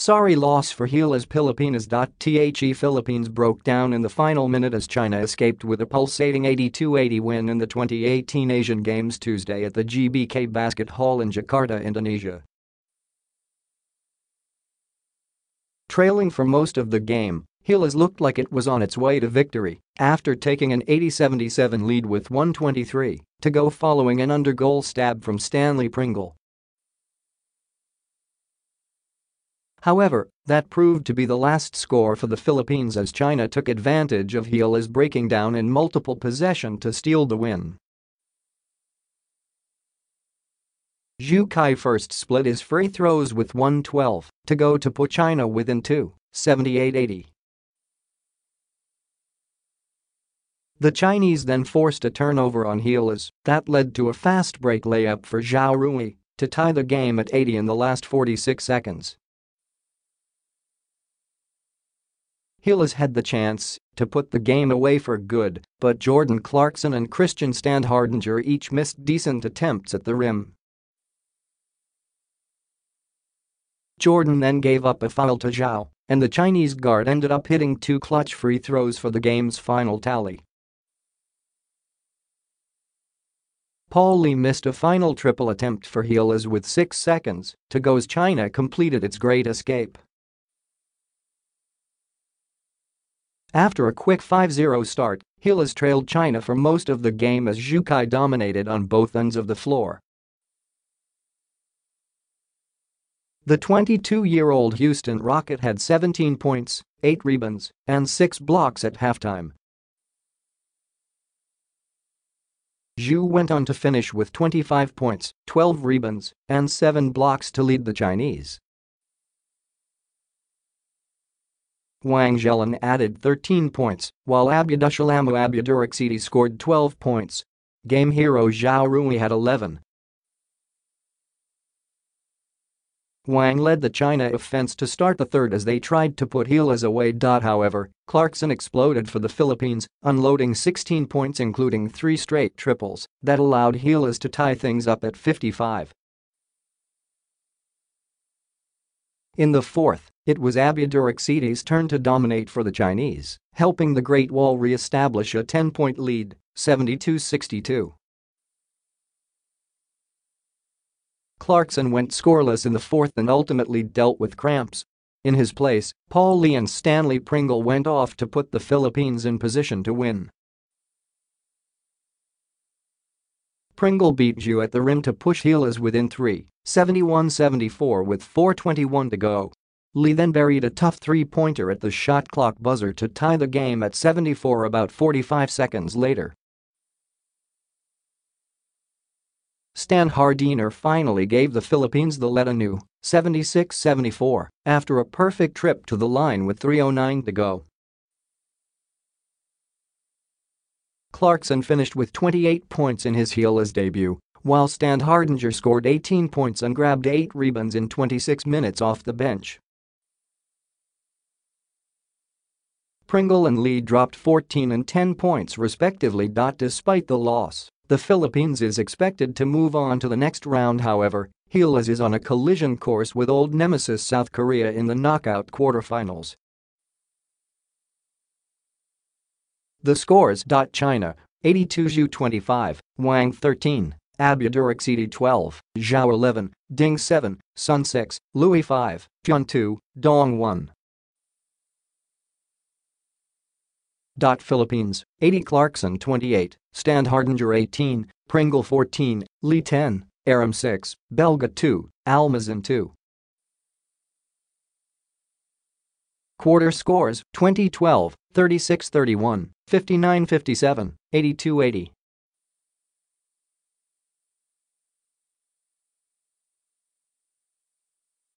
Sorry loss for Gilas Pilipinas. The Philippines broke down in the final minute as China escaped with a pulsating 82-80 win in the 2018 Asian Games Tuesday at the GBK Basket Hall in Jakarta, Indonesia. Trailing for most of the game, Gilas looked like it was on its way to victory after taking an 80-77 lead with 1:23 to go following an undergoal stab from Stanley Pringle. However, that proved to be the last score for the Philippines as China took advantage of Gilas breaking down in multiple possession to steal the win. Zhou Qi first split his free throws with 1:12 to go to put China within 2, 78-80. The Chinese then forced a turnover on Gilas that led to a fast break layup for Zhao Rui to tie the game at 80 in the last 46 seconds. Gilas had the chance to put the game away for good, but Jordan Clarkson and Christian Standhardinger each missed decent attempts at the rim. Jordan then gave up a foul to Zhao, and the Chinese guard ended up hitting 2 clutch free throws for the game's final tally. Paul Lee missed a final triple attempt for Gilas with 6 seconds to go as China completed its great escape. After a quick 5-0 start, Gilas trailed China for most of the game as Zhou Qi dominated on both ends of the floor. The 22-year-old Houston Rocket had 17 points, 8 rebounds, and 6 blocks at halftime. Zhou went on to finish with 25 points, 12 rebounds, and 7 blocks to lead the Chinese. Wang Zhelan added 13 points, while Abdushalamo Abduraksidi scored 12 points. Game hero Zhao Rui had 11. Wang led the China offense to start the third as they tried to put Gilas away. However, Clarkson exploded for the Philippines, unloading 16 points including 3 straight triples that allowed Gilas to tie things up at 55. In the fourth, it was Abduraksidi's turn to dominate for the Chinese, helping the Great Wall re-establish a 10-point lead, 72-62. Clarkson went scoreless in the fourth and ultimately dealt with cramps. In his place, Paul Lee and Stanley Pringle went off to put the Philippines in position to win. Pringle beat Zhou at the rim to push Gilas within 3, 71-74 with 4:21 to go. Lee then buried a tough three-pointer at the shot clock buzzer to tie the game at 74 about 45 seconds later. Standhardinger finally gave the Philippines the let-anew, 76-74, after a perfect trip to the line with 3:09 to go. Clarkson finished with 28 points in his Gilas debut, while Standhardinger scored 18 points and grabbed 8 rebounds in 26 minutes off the bench. Pringle and Lee dropped 14 and 10 points respectively. Despite the loss, the Philippines is expected to move on to the next round. However, Gilas is on a collision course with old nemesis South Korea in the knockout quarterfinals. The scores. China, 82 Zhou 25, Wang 13, Abduraksidi 12, Zhao 11, Ding 7, Sun 6, Louis 5, Tian 2, Dong 1. Philippines, 80 Clarkson 28, Standhardinger 18, Pringle 14, Lee 10, Aram 6, Belga 2, Almazan 2. Quarter scores 2012, 36-31, 59-57, 82-80.